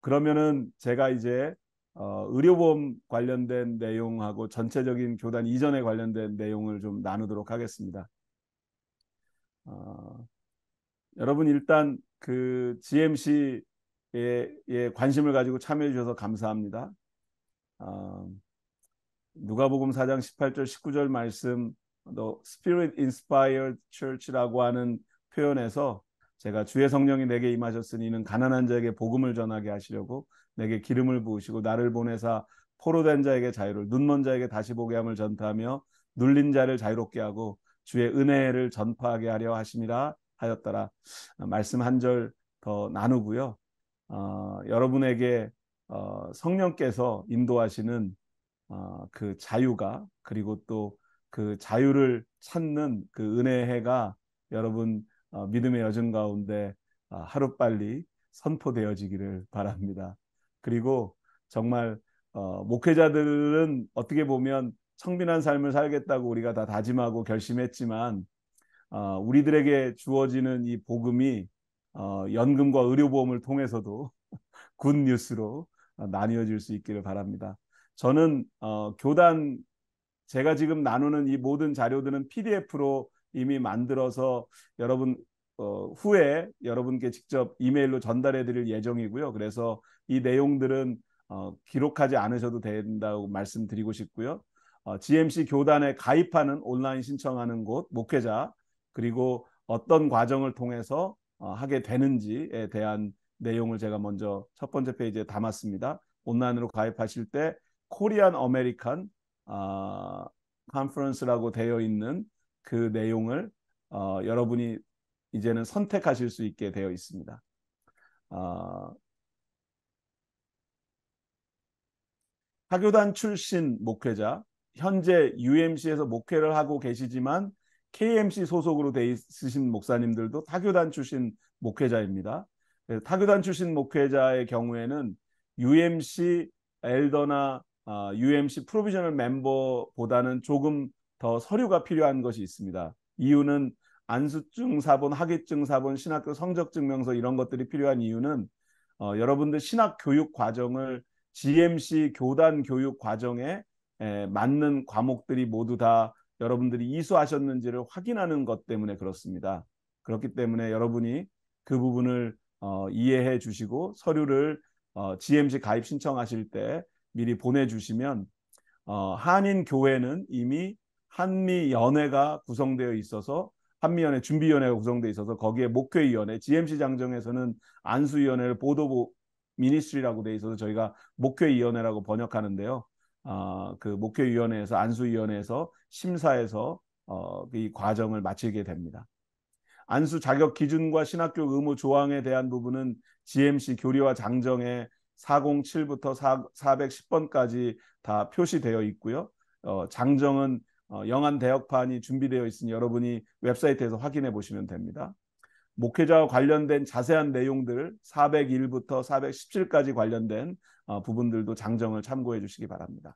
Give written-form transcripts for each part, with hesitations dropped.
그러면은 제가 이제 의료보험 관련된 내용하고 전체적인 교단 이전에 관련된 내용을 좀 나누도록 하겠습니다. 어, 여러분 일단 그 GMC에 관심을 가지고 참여해 주셔서 감사합니다. 어, 누가복음 4장 18절 19절 말씀 The Spirit Inspired Church라고 하는 표현에서 제가 주의 성령이 내게 임하셨으니 이는 가난한 자에게 복음을 전하게 하시려고 내게 기름을 부으시고 나를 보내사 포로된 자에게 자유를 눈먼 자에게 다시 보게 함을 전파하며 눌린 자를 자유롭게 하고 주의 은혜를 전파하게 하려 하심이라 하였더라. 말씀 한 절 더 나누고요. 여러분에게 성령께서 인도하시는 그 자유가 그리고 또 그 자유를 찾는 그 은혜의 해가 여러분 믿음의 여정 가운데 하루빨리 선포되어지기를 바랍니다. 그리고 정말 목회자들은 어떻게 보면 청빈한 삶을 살겠다고 우리가 다 다짐하고 결심했지만 우리들에게 주어지는 이 복음이 연금과 의료보험을 통해서도 굿 뉴스로 나뉘어질 수 있기를 바랍니다. 저는 교단 제가 지금 나누는 이 모든 자료들은 PDF로 이미 만들어서 여러분 후에 여러분께 직접 이메일로 전달해 드릴 예정이고요. 그래서 이 내용들은 기록하지 않으셔도 된다고 말씀드리고 싶고요. GMC 교단에 가입하는 온라인 신청하는 곳, 목회자 그리고 어떤 과정을 통해서 하게 되는지에 대한 내용을 제가 먼저 첫 번째 페이지에 담았습니다. 온라인으로 가입하실 때 코리안 아메리칸 컨퍼런스라고 되어 있는 그 내용을 여러분이 이제는 선택하실 수 있게 되어 있습니다. 타교단 출신 목회자, 현재 UMC에서 목회를 하고 계시지만 KMC 소속으로 돼 있으신 목사님들도 타교단 출신 목회자입니다. 타교단 출신 목회자의 경우에는 UMC 엘더나 UMC 프로비저널 멤버보다는 조금 더 서류가 필요한 것이 있습니다. 이유는 안수증 사본, 학위증 사본, 신학교 성적 증명서 이런 것들이 필요한 이유는 여러분들 신학 교육 과정을 GMC 교단 교육 과정에 맞는 과목들이 모두 다 여러분들이 이수하셨는지를 확인하는 것 때문에 그렇습니다. 그렇기 때문에 여러분이 그 부분을 이해해 주시고 서류를 GMC 가입 신청하실 때 미리 보내주시면 한인교회는 이미 한미연회가 구성되어 있어서 한미연회 준비위원회가 구성되어 있어서 거기에 목회위원회, GMC 장정에서는 안수위원회를 보도 미니스트리라고 되어 있어서 저희가 목회위원회라고 번역하는데요. 그 목회위원회에서 안수위원회에서 심사해서 이 과정을 마치게 됩니다. 안수 자격 기준과 신학교 의무 조항에 대한 부분은 GMC 교리와 장정에 407부터 410번까지 다 표시되어 있고요. 장정은 영안 대역판이 준비되어 있으니 여러분이 웹사이트에서 확인해 보시면 됩니다. 목회자와 관련된 자세한 내용들 401부터 417까지 관련된 부분들도 장정을 참고해 주시기 바랍니다.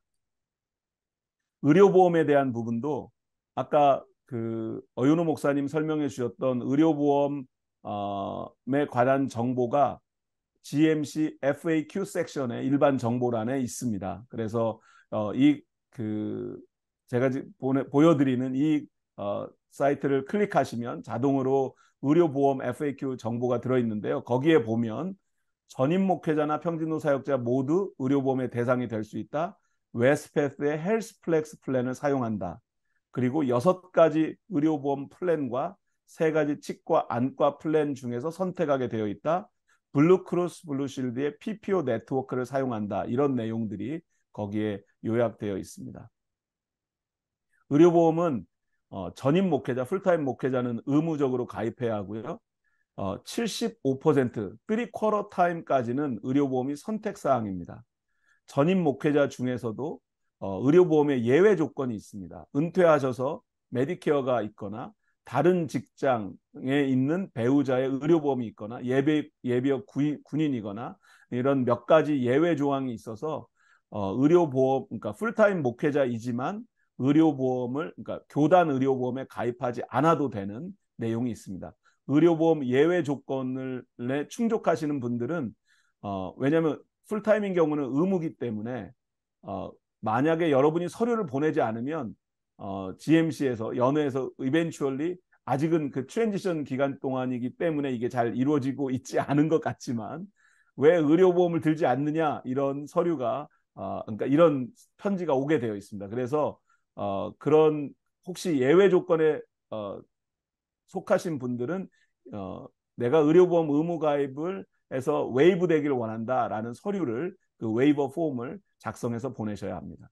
의료보험에 대한 부분도 아까 그 어윤호 목사님 설명해 주셨던 의료보험에 관한 정보가 GMC FAQ 섹션의 일반 정보란에 있습니다. 그래서 제가 보여드리는 이 사이트를 클릭하시면 자동으로 의료보험 FAQ 정보가 들어있는데요. 거기에 보면 전임 목회자나 평진도 사역자 모두 의료보험의 대상이 될 수 있다. 웨스패스의 헬스플렉스 플랜을 사용한다. 그리고 6가지 의료보험 플랜과 3가지 치과 안과 플랜 중에서 선택하게 되어 있다. 블루크로스 블루실드의 PPO 네트워크를 사용한다. 이런 내용들이 거기에 요약되어 있습니다. 의료보험은 전임 목회자, 풀타임 목회자는 의무적으로 가입해야 하고요. 75%, 3쿼터 타임까지는 의료보험이 선택사항입니다. 전임 목회자 중에서도 의료보험의 예외 조건이 있습니다. 은퇴하셔서 메디케어가 있거나 다른 직장에 있는 배우자의 의료보험이 있거나 예비역 군인이거나 이런 몇 가지 예외 조항이 있어서 의료보험, 그러니까 풀타임 목회자이지만 의료보험을, 그러니까 교단 의료보험에 가입하지 않아도 되는 내용이 있습니다. 의료보험 예외 조건을 충족하시는 분들은 왜냐하면 풀타임인 경우는 의무기 때문에 만약에 여러분이 서류를 보내지 않으면 GMC에서 연회에서 eventually 아직은 그 트랜지션 기간 동안이기 때문에 이게 잘 이루어지고 있지 않은 것 같지만 왜 의료보험을 들지 않느냐 이런 서류가 그러니까 이런 편지가 오게 되어 있습니다. 그래서 그런 혹시 예외 조건에 속하신 분들은 어, 내가 의료보험 의무 가입을 해서 웨이브 되기를 원한다라는 서류를 그 웨이버 폼을 작성해서 보내셔야 합니다.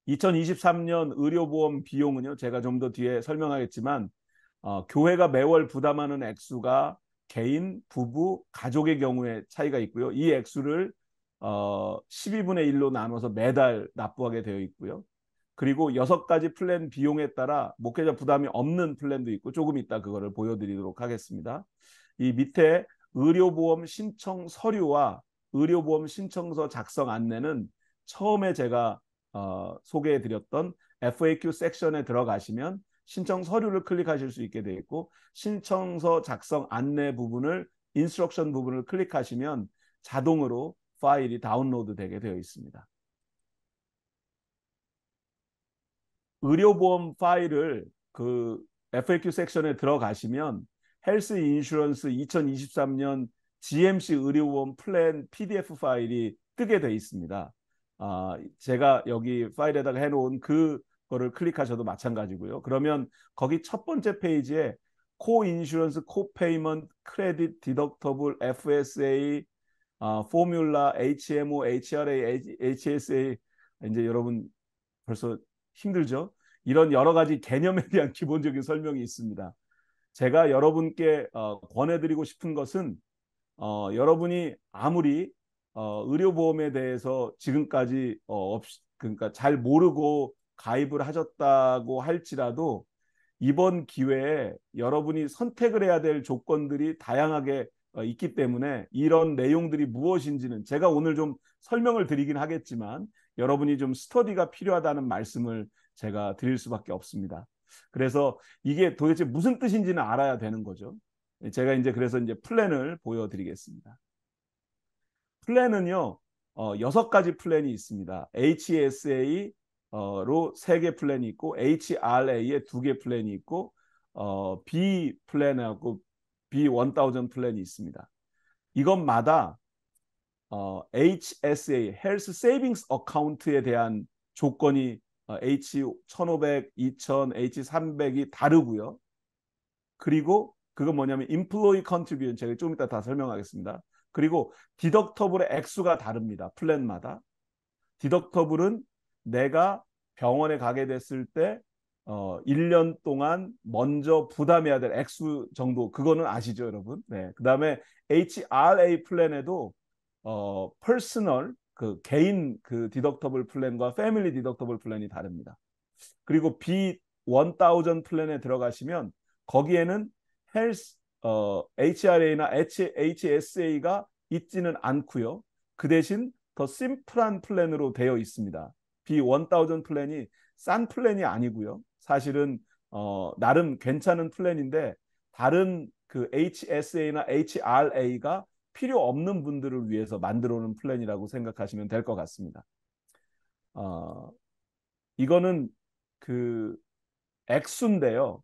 2023년 의료보험 비용은요, 제가 좀 더 뒤에 설명하겠지만 교회가 매월 부담하는 액수가 개인, 부부, 가족의 경우에 차이가 있고요. 이 액수를 12분의 1로 나눠서 매달 납부하게 되어 있고요. 그리고 6가지 플랜 비용에 따라 목회자 부담이 없는 플랜도 있고 조금 이따 그거를 보여드리도록 하겠습니다. 이 밑에 의료보험 신청 서류와 의료보험 신청서 작성 안내는 처음에 제가 소개해드렸던 FAQ 섹션에 들어가시면 신청 서류를 클릭하실 수 있게 되어 있고 신청서 작성 안내 부분을 인스트럭션 부분을 클릭하시면 자동으로 파일이 다운로드 되게 되어 있습니다. 의료보험 파일을 그 FAQ 섹션에 들어가시면 헬스 인슈런스 2023년 GMC 의료보험 플랜 PDF 파일이 뜨게 되어 있습니다. 제가 여기 파일에다가 해놓은 그거를 클릭하셔도 마찬가지고요. 그러면 거기 첫 번째 페이지에 코 인슈런스 코페이먼트 크레딧 디덕터블 FSA 포뮬라 HMO HRA HSA 이제 여러분 벌써 힘들죠? 이런 여러 가지 개념에 대한 기본적인 설명이 있습니다. 제가 여러분께 권해드리고 싶은 것은 여러분이 아무리 의료보험에 대해서 지금까지 그러니까 잘 모르고 가입을 하셨다고 할지라도 이번 기회에 여러분이 선택을 해야 될 조건들이 다양하게 있기 때문에 이런 내용들이 무엇인지는 제가 오늘 좀 설명을 드리긴 하겠지만 여러분이 좀 스터디가 필요하다는 말씀을 제가 드릴 수밖에 없습니다. 그래서 이게 도대체 무슨 뜻인지는 알아야 되는 거죠. 제가 이제 그래서 이제 플랜을 보여드리겠습니다. 플랜은요, 6가지 플랜이 있습니다. HSA로 3개 플랜이 있고, HRA에 2개 플랜이 있고, B 플랜하고 B1000 플랜이 있습니다. 이것마다 HSA, Health Savings Account에 대한 조건이 H1500, 2000, H300이 다르고요. 그리고 그건 뭐냐면 Employee Contribution, 제가 좀 이따 다 설명하겠습니다. 그리고 디덕터블의 액수가 다릅니다. 플랜마다. 디덕터블은 내가 병원에 가게 됐을 때 1년 동안 먼저 부담해야 될 액수 정도, 그거는 아시죠, 여러분? 네. 그다음에 HRA 플랜에도 퍼스널 그 개인 그 디덕터블 플랜과 패밀리 디덕터블 플랜이 다릅니다. 그리고 B1000 플랜에 들어가시면 거기에는 헬스 HRA나 HSA가 있지는 않고요. 그 대신 더 심플한 플랜으로 되어 있습니다. B1000 플랜이 싼 플랜이 아니고요. 사실은 나름 괜찮은 플랜인데 다른 그 HSA나 HRA가 필요 없는 분들을 위해서 만들어 놓은 플랜이라고 생각하시면 될 것 같습니다. 이거는 그 액수인데요.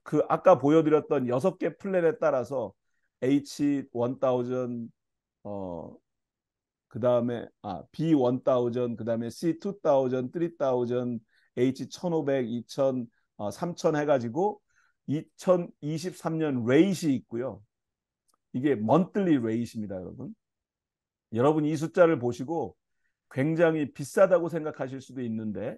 그 아까 보여드렸던 6개 플랜에 따라서 H1000 그다음에 B1000 그다음에 C2000, 3000, H1500, 2000, 3000 해가지고 2023년 레이시 있고요. 이게 먼틀리 레이시입니다, 여러분. 여러분 이 숫자를 보시고 굉장히 비싸다고 생각하실 수도 있는데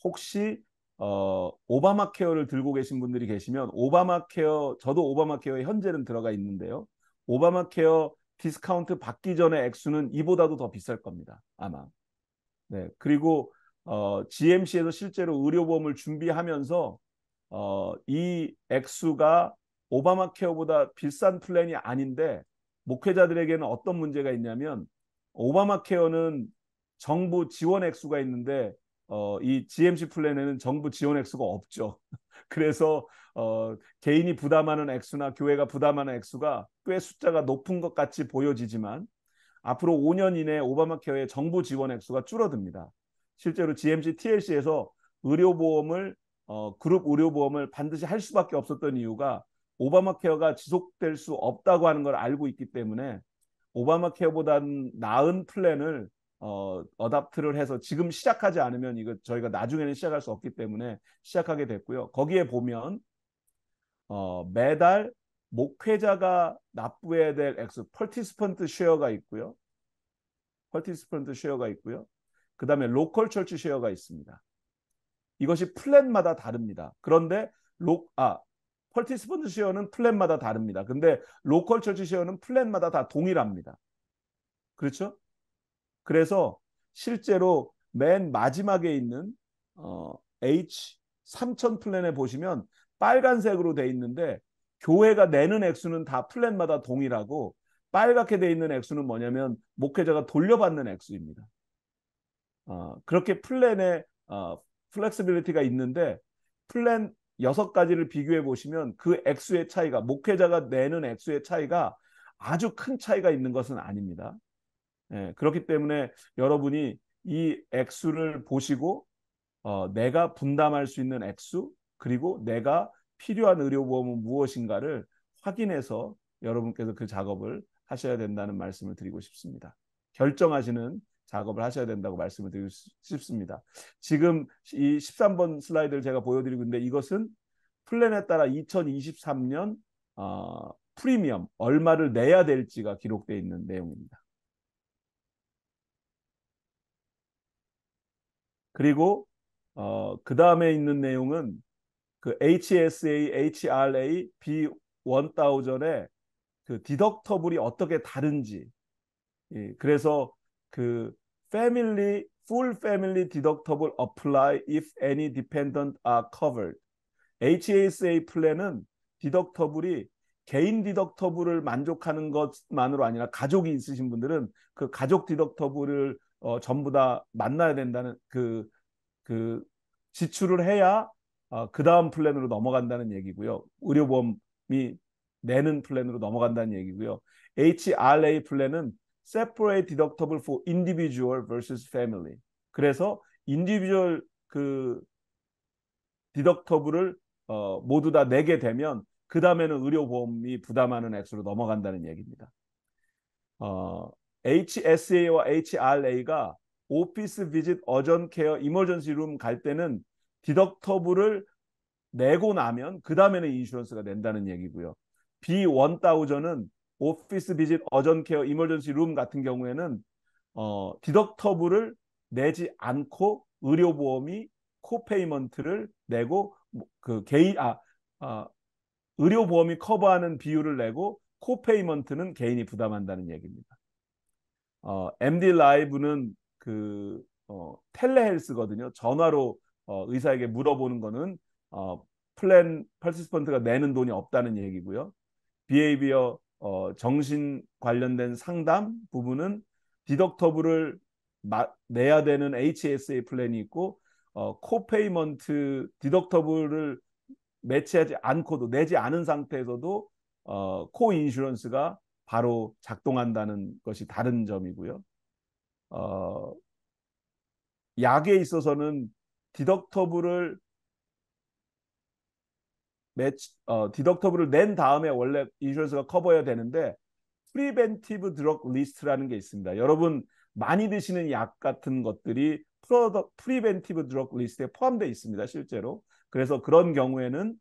혹시 오바마 케어를 들고 계신 분들이 계시면 오바마 케어, 저도 오바마 케어에 현재는 들어가 있는데요. 오바마 케어 디스카운트 받기 전에 액수는 이보다도 더 비쌀 겁니다. 아마. 네. 그리고 GMC에서 실제로 의료보험을 준비하면서 이 액수가 오바마 케어보다 비싼 플랜이 아닌데 목회자들에게는 어떤 문제가 있냐면 오바마 케어는 정부 지원 액수가 있는데 이 GMC 플랜에는 정부 지원 액수가 없죠. 그래서 개인이 부담하는 액수나 교회가 부담하는 액수가 꽤 숫자가 높은 것 같이 보여지지만 앞으로 5년 이내에 오바마 케어의 정부 지원 액수가 줄어듭니다. 실제로 GMC TLC에서 의료보험을 그룹 의료보험을 반드시 할 수밖에 없었던 이유가 오바마 케어가 지속될 수 없다고 하는 걸 알고 있기 때문에 오바마 케어보다는 나은 플랜을 어답트를 해서 지금 시작하지 않으면 이거 저희가 나중에는 시작할 수 없기 때문에 시작하게 됐고요. 거기에 보면 매달 목회자가 납부해야 될 액수, participant share가 있고요. participant share가 있고요. 그 다음에 local church share가 있습니다. 이것이 플랜마다 다릅니다. 그런데 participant share는 플랜마다 다릅니다. 근데 local church share는 플랜마다 다 동일합니다. 그렇죠? 그래서 실제로 맨 마지막에 있는 H3000 플랜에 보시면 빨간색으로 돼 있는데 교회가 내는 액수는 다 플랜마다 동일하고 빨갛게 돼 있는 액수는 뭐냐면 목회자가 돌려받는 액수입니다. 그렇게 플랜에 플렉시빌리티가 있는데 플랜 6가지를 비교해 보시면 그 액수의 차이가 목회자가 내는 액수의 차이가 아주 큰 차이가 있는 것은 아닙니다. 예, 그렇기 때문에 여러분이 이 액수를 보시고 내가 분담할 수 있는 액수 그리고 내가 필요한 의료보험은 무엇인가를 확인해서 여러분께서 그 작업을 하셔야 된다는 말씀을 드리고 싶습니다. 결정하시는 작업을 하셔야 된다고 말씀을 드리고 싶습니다. 지금 이 13번 슬라이드를 제가 보여드리고 있는데 이것은 플랜에 따라 2023년 프리미엄 얼마를 내야 될지가 기록되어 있는 내용입니다. 그리고 그 다음에 있는 내용은 그 HSA, HRA, B1000의 그 디덕터블이 어떻게 다른지. 예, 그래서 그 full family deductible apply if any dependent are covered. HSA 플랜은 디덕터블이 개인 디덕터블을 만족하는 것만으로 아니라 가족이 있으신 분들은 그 가족 디덕터블을 전부 다 만나야 된다는 그 지출을 해야 그 다음 플랜으로 넘어간다는 얘기고요. 의료보험이 내는 플랜으로 넘어간다는 얘기고요. HRA 플랜은 Separate Deductible for Individual versus Family. 그래서 인디비주얼 그 디덕터블을 모두 다 내게 되면 그 다음에는 의료보험이 부담하는 액수로 넘어간다는 얘기입니다. HSA와 HRA가 오피스 비짓 어전 케어 이머전시 룸 갈 때는 디덕터블을 내고 나면 그 다음에는 인슈런스가 낸다는 얘기고요. B1000은 오피스 비짓 어전 케어 이머전시 룸 같은 경우에는 디덕터블을 내지 않고 의료보험이 코페이먼트를 내고 그 개인 의료보험이 커버하는 비율을 내고 코페이먼트는 개인이 부담한다는 얘기입니다. MD 라이브는 그 텔레헬스거든요. 전화로 의사에게 물어보는 거는 플랜 파티시펀트가 내는 돈이 없다는 얘기고요. 비헤이비어 정신 관련된 상담 부분은 디덕터블을 내야 되는 HSA 플랜이 있고 코페이먼트 디덕터블을 매치하지 않고도 내지 않은 상태에서도 코인슈런스가 바로 작동한다는 것이 다른 점이고요. 약에 있어서는 디덕터블을 디덕터블을 낸 다음에 원래 인슈런스가 커버해야 되는데 프리벤티브 드럭 리스트라는 게 있습니다. 여러분 많이 드시는 약 같은 것들이 프리벤티브 드럭 리스트에 포함되어 있습니다. 실제로. 그래서 그런 경우에는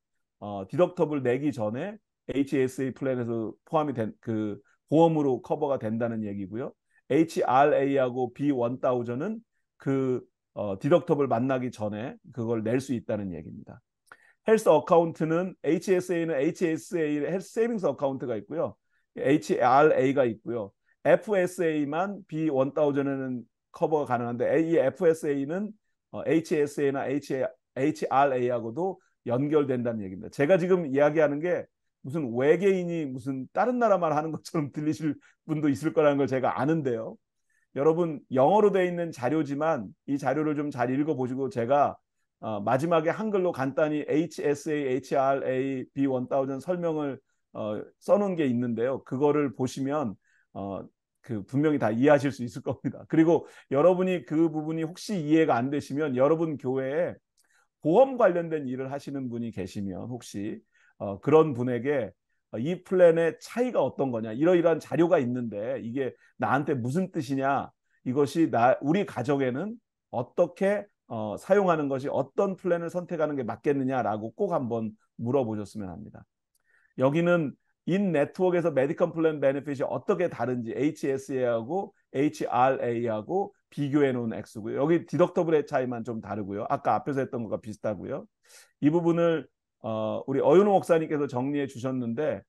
디덕터블 내기 전에 HSA 플랜에서 포함이 된 그 보험으로 커버가 된다는 얘기고요. HRA하고 B1000은 그 디덕터블 만나기 전에 그걸 낼 수 있다는 얘기입니다. 헬스 어카운트는 HSA는 HSA 헬스 세이빙스 어카운트가 있고요. HRA가 있고요. FSA만 B1000에는 커버가 가능한데 이 FSA는 HSA나 HRA하고도 연결된다는 얘기입니다. 제가 지금 이야기하는 게 무슨 외계인이 무슨 다른 나라 말 하는 것처럼 들리실 분도 있을 거라는 걸 제가 아는데요. 여러분 영어로 되어 있는 자료지만 이 자료를 좀 잘 읽어보시고 제가 마지막에 한글로 간단히 HSA, HRA, B1000 설명을 써놓은 게 있는데요. 그거를 보시면 그 분명히 다 이해하실 수 있을 겁니다. 그리고 여러분이 그 부분이 혹시 이해가 안 되시면 여러분 교회에 보험 관련된 일을 하시는 분이 계시면 혹시 그런 분에게 이 플랜의 차이가 어떤 거냐, 이러이러한 자료가 있는데 이게 나한테 무슨 뜻이냐, 이것이 우리 가정에는 어떻게 사용하는 것이, 어떤 플랜을 선택하는 게 맞겠느냐라고 꼭 한번 물어보셨으면 합니다. 여기는 인 네트워크에서 메디컬 플랜 베네핏이 어떻게 다른지 HSA하고 HRA하고 비교해 놓은 액수고요. 여기 디덕터블의 차이만 좀 다르고요. 아까 앞에서 했던 것과 비슷하고요. 이 부분을 우리 어윤호 목사님께서 정리해 주셨는데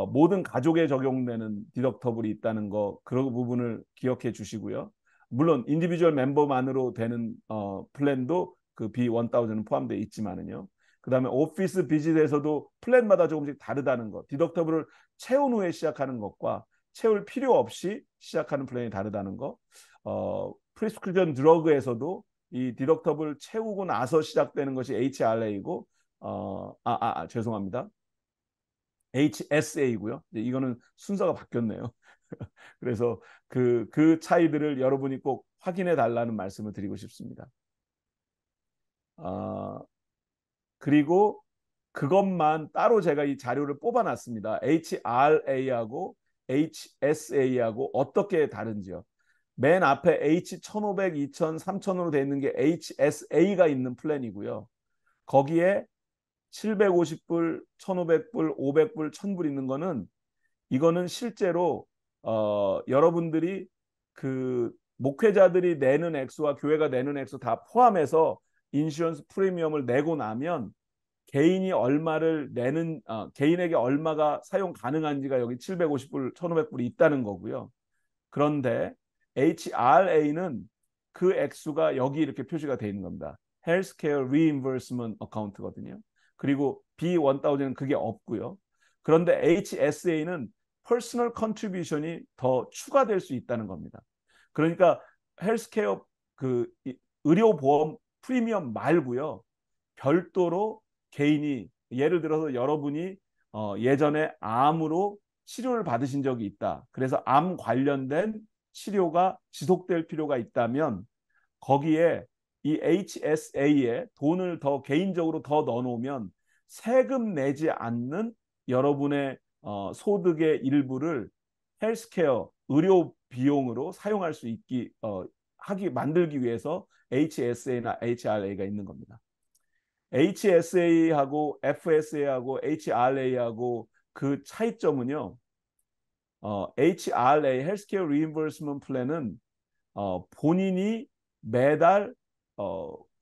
모든 가족에 적용되는 디덕터블이 있다는 거, 그런 부분을 기억해 주시고요. 물론 인디비주얼 멤버만으로 되는 플랜도 그 B1000은 포함되어 있지만은요. 그 다음에 오피스 비즈에서도 플랜마다 조금씩 다르다는 것, 디덕터블을 채운 후에 시작하는 것과 채울 필요 없이 시작하는 플랜이 다르다는 것, 프리스크립션 드러그에서도 이 디덕터블 채우고 나서 시작되는 것이 HRA이고 죄송합니다. HSA이고요. 이거는 순서가 바뀌었네요. 그래서 그 차이들을 여러분이 꼭 확인해 달라는 말씀을 드리고 싶습니다. 그리고 그것만 따로 제가 이 자료를 뽑아놨습니다. HRA하고 HSA하고 어떻게 다른지요. 맨 앞에 H1500, 2000, 3000으로 되어 있는 게 HSA가 있는 플랜이고요. 거기에 750불, 1500불, 500불, 1000불 있는 거는, 이거는 실제로 여러분들이 그 목회자들이 내는 액수와 교회가 내는 액수 다 포함해서 인슈런스 프리미엄을 내고 나면 개인이 얼마를 내는 개인에게 얼마가 사용 가능한지가 여기 750불, 1500불이 있다는 거고요. 그런데 HRA는 그 액수가 여기 이렇게 표시가 되어 있는 겁니다. Healthcare Reimbursement Account거든요. 그리고 B1000은 그게 없고요. 그런데 HSA는 Personal Contribution이 더 추가될 수 있다는 겁니다. 그러니까 헬스케어 그 의료보험 프리미엄 말고요. 별도로 개인이, 예를 들어서 여러분이 예전에 암으로 치료를 받으신 적이 있다. 그래서 암 관련된 치료가 지속될 필요가 있다면 거기에 이 HSA에 돈을 더 개인적으로 더 넣어놓으면 세금 내지 않는 여러분의 소득의 일부를 헬스케어 의료 비용으로 사용할 수 있기 만들기 위해서 HSA나 HRA가 있는 겁니다. HSA하고 FSA하고 HRA하고 그 차이점은요. HRA, 헬스케어 리임버스먼트 플랜은 본인이 매달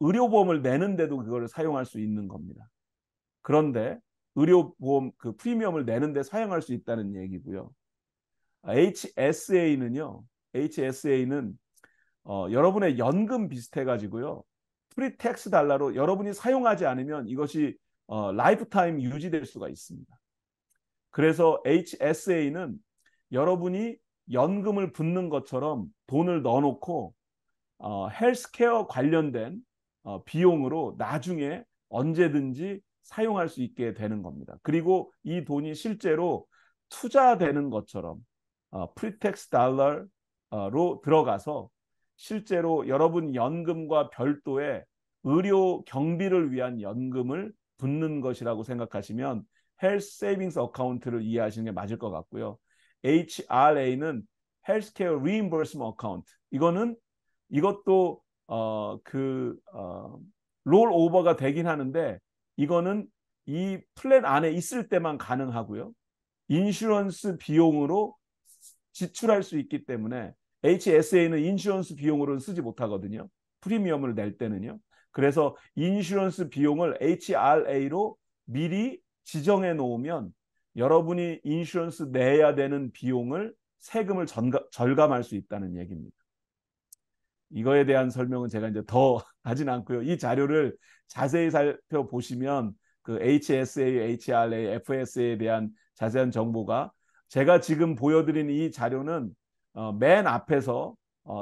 의료보험을 내는데도 그걸 사용할 수 있는 겁니다. 그런데 의료보험 그 프리미엄을 내는데 사용할 수 있다는 얘기고요. HSA는 여러분의 연금 비슷해가지고요. 프리텍스 달러로 여러분이 사용하지 않으면 이것이 라이프타임 유지될 수가 있습니다. 그래서 HSA는 여러분이 연금을 붓는 것처럼 돈을 넣어놓고 헬스케어 관련된 비용으로 나중에 언제든지 사용할 수 있게 되는 겁니다. 그리고 이 돈이 실제로 투자되는 것처럼 프리텍스 달러로 들어가서 실제로 여러분 연금과 별도의 의료 경비를 위한 연금을 붓는 것이라고 생각하시면 헬스 세이빙스 어카운트를 이해하시는 게 맞을 것 같고요. HRA는 헬스케어 리임버스먼트 어카운트. 이것도 롤 오버가 되긴 하는데 이거는 이 플랜 안에 있을 때만 가능하고요. 인슈런스 비용으로 지출할 수 있기 때문에 HSA는 인슈런스 비용으로는 쓰지 못하거든요. 프리미엄을 낼 때는요. 그래서 인슈런스 비용을 HRA로 미리 지정해 놓으면 여러분이 인슈런스 내야 되는 비용을 세금을 절감할 수 있다는 얘기입니다. 이거에 대한 설명은 제가 이제 더 하진 않고요. 이 자료를 자세히 살펴보시면 그 HSA, HRA, FSA에 대한 자세한 정보가, 제가 지금 보여드린 이 자료는 맨 앞에서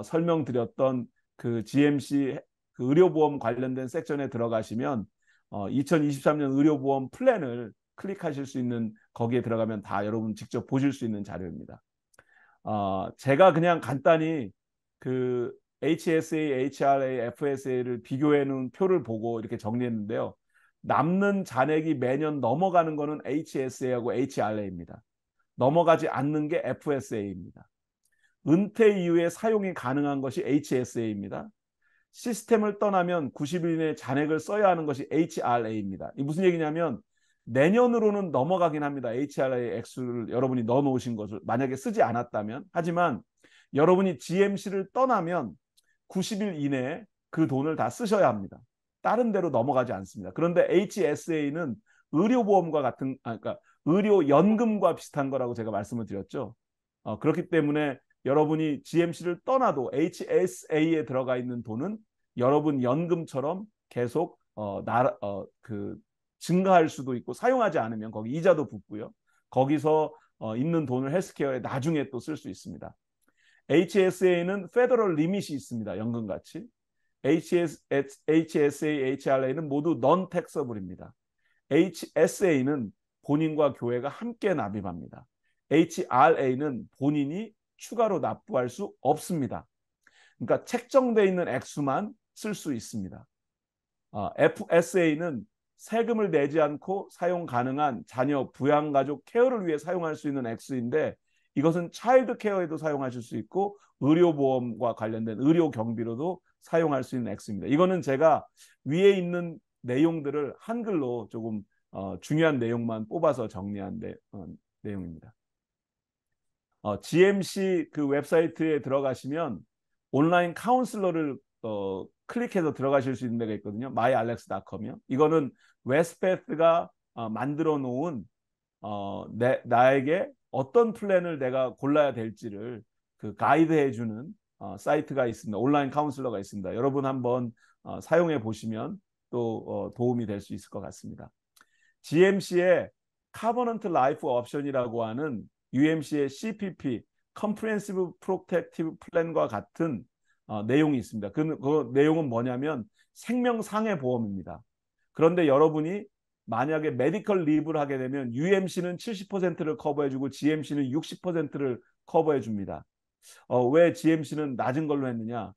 설명드렸던 그 GMC 그 의료보험 관련된 섹션에 들어가시면 2023년 의료보험 플랜을 클릭하실 수 있는, 거기에 들어가면 다 여러분 직접 보실 수 있는 자료입니다. 제가 그냥 간단히 그 HSA, HRA, FSA를 비교해 놓은 표를 보고 이렇게 정리했는데요. 남는 잔액이 매년 넘어가는 거는 HSA하고 HRA입니다. 넘어가지 않는 게 FSA입니다. 은퇴 이후에 사용이 가능한 것이 HSA입니다. 시스템을 떠나면 90일 이내에 잔액을 써야 하는 것이 HRA입니다. 이 무슨 얘기냐면 내년으로는 넘어가긴 합니다. HRA 액수를 여러분이 넣어 놓으신 것을 만약에 쓰지 않았다면. 하지만 여러분이 GMC를 떠나면 90일 이내에 그 돈을 다 쓰셔야 합니다. 다른 데로 넘어가지 않습니다. 그런데 HSA는 의료보험과 같은, 그러니까 의료연금과 비슷한 거라고 제가 말씀을 드렸죠. 그렇기 때문에 여러분이 GMC를 떠나도 HSA에 들어가 있는 돈은 여러분 연금처럼 계속 증가할 수도 있고, 사용하지 않으면 거기 이자도 붙고요. 거기서 있는 돈을 헬스케어에 나중에 또 쓸 수 있습니다. HSA는 페더럴 리밋이 있습니다. 연금같이. HSA, HRA는 모두 non taxable입니다. HSA는 본인과 교회가 함께 납입합니다. HRA는 본인이 추가로 납부할 수 없습니다. 그러니까 책정되어 있는 액수만 쓸 수 있습니다. FSA는 세금을 내지 않고 사용 가능한 자녀 부양가족 케어를 위해 사용할 수 있는 액수인데, 이것은 차일드 케어에도 사용하실 수 있고 의료보험과 관련된 의료 경비로도 사용할 수 있는 액수입니다. 이거는 제가 위에 있는 내용들을 한글로 조금 중요한 내용만 뽑아서 정리한 내용입니다. GMC 그 웹사이트에 들어가시면 온라인 카운슬러를 클릭해서 들어가실 수 있는 데가 있거든요. myalex.com이요. 이거는 웨스패스가 만들어 놓은 나에게 어떤 플랜을 내가 골라야 될지를 그 가이드해 주는 사이트가 있습니다. 온라인 카운슬러가 있습니다. 여러분 한번 사용해 보시면 또 도움이 될 수 있을 것 같습니다. GMC의 Covenant Life 옵션이라고 하는 UMC의 CPP, Comprehensive Protective Plan과 같은 내용이 있습니다. 그 내용은 뭐냐면 생명상해 보험입니다. 그런데 여러분이 만약에 메디컬 리브를 하게 되면 UMC는 70%를 커버해주고 GMC는 60%를 커버해줍니다. 왜 GMC는 낮은 걸로 했느냐?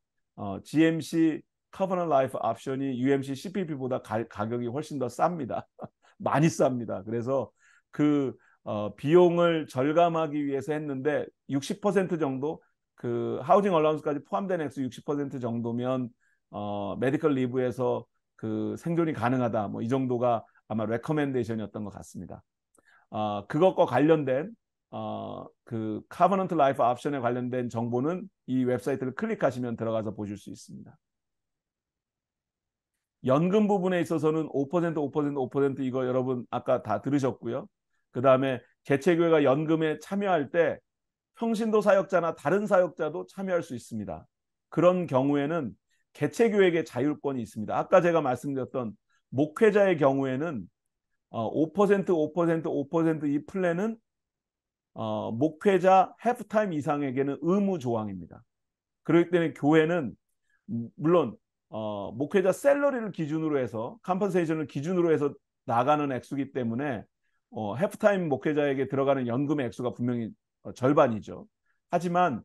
GMC Covenant Life 옵션이 UMC CPP보다 가격이 훨씬 더 쌉니다. 많이 쌉니다. 그래서 그 비용을 절감하기 위해서 했는데 60% 정도, 그 하우징 얼라운스까지 포함된 액수 60% 정도면 메디컬 리브에서 그 생존이 가능하다. 뭐 이 정도가 아마 레커멘데이션이었던 것 같습니다. 그것과 관련된 그 카버넌트 라이프 옵션에 관련된 정보는 이 웹사이트를 클릭하시면 들어가서 보실 수 있습니다. 연금 부분에 있어서는 5%, 5%, 5% 이거 여러분 아까 다 들으셨고요. 그 다음에 개체교회가 연금에 참여할 때 평신도 사역자나 다른 사역자도 참여할 수 있습니다. 그런 경우에는 개체교회에게 자율권이 있습니다. 아까 제가 말씀드렸던 목회자의 경우에는 5%, 5%, 5%이 플랜은 목회자 해프타임 이상에게는 의무 조항입니다. 그렇기 때문에 교회는 물론 목회자 셀러리를 기준으로 해서 컴pen세이션을 기준으로 해서 나가는 액수이기 때문에 해프타임 목회자에게 들어가는 연금의 액수가 분명히 절반이죠. 하지만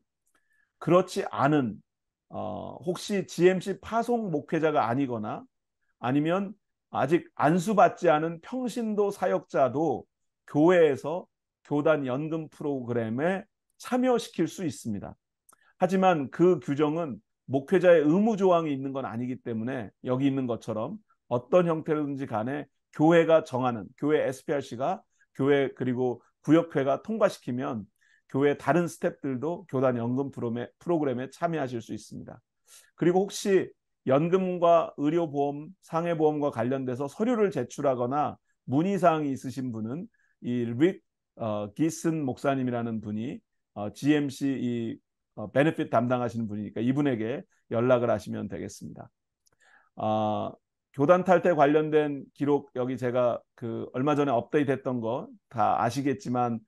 그렇지 않은 혹시 GMC 파송 목회자가 아니거나 아니면 아직 안수받지 않은 평신도 사역자도 교회에서 교단 연금 프로그램에 참여시킬 수 있습니다. 하지만 그 규정은 목회자의 의무 조항이 있는 건 아니기 때문에 여기 있는 것처럼 어떤 형태로든지 간에 교회가 정하는, 교회 SPRC가 교회 그리고 구역회가 통과시키면 교회 다른 스태프들도 교단 연금 프로그램에 참여하실 수 있습니다. 그리고 혹시 연금과 의료보험, 상해보험과 관련돼서 서류를 제출하거나 문의사항이 있으신 분은 이 릭 기슨 목사님이라는 분이 GMC 이 베네핏 담당하시는 분이니까 이분에게 연락을 하시면 되겠습니다. 교단 탈퇴 관련된 기록 여기 제가 그 얼마 전에 업데이트했던 거 다 아시겠지만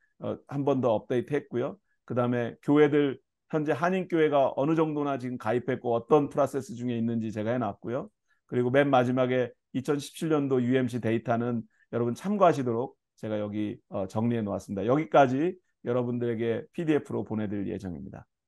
한 번 더 업데이트했고요. 그 다음에 교회들 현재 한인교회가 어느 정도나 지금 가입했고 어떤 프로세스 중에 있는지 제가 해놨고요. 그리고 맨 마지막에 2017년도 UMC 데이터는 여러분 참고하시도록 제가 여기 정리해 놓았습니다. 여기까지 여러분들에게 PDF로 보내드릴 예정입니다.